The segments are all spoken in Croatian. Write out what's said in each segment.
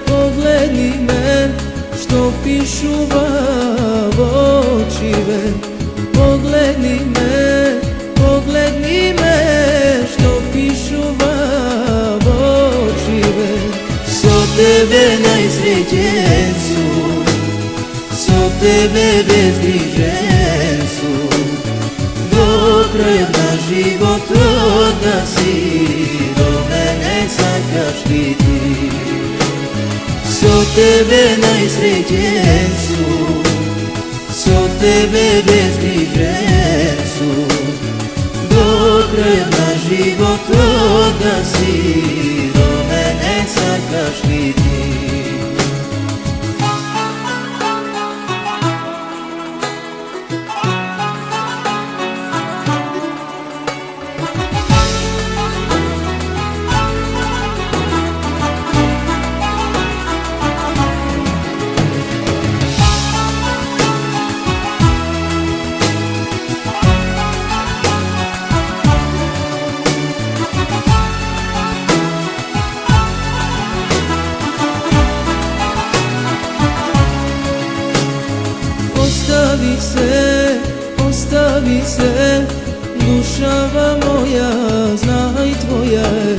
pogledni me, što pišu očive. Pogledni me, što pišu očive. So tebe najsrećen su, so tebe bezbrižen su, do kraja na život roda si, do mene sakaš ti. So tebe najsrećen su, so tebe bezbrižen su, do kraja na život roda si, do mene sakaš ti. Ostavi se, dušava moja, znaj tvoja je.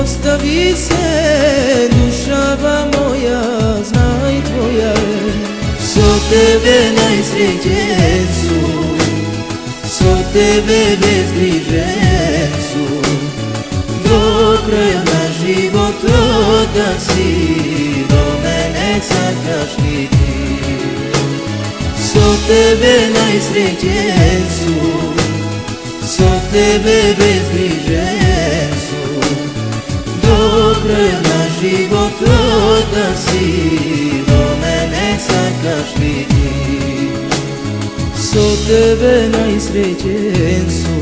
Ostavi se, dušava moja, znaj tvoja je. So tebe najsrećen su, so tebe bezbrižen su, do kraja na život roda si, do mene sakaš ti. So tebe najsrećen su, so tebe bezbrižen su, do kraja na život roda si, do mene sakaš ti. So tebe najsrećen su,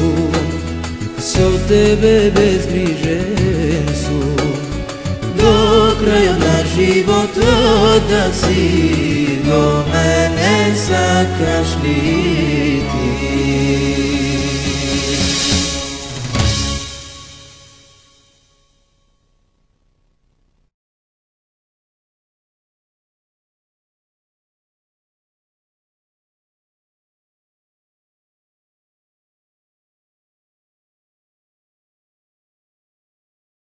so tebe bezbrižen su, do kraja na život roda si, do mene sakaš ti.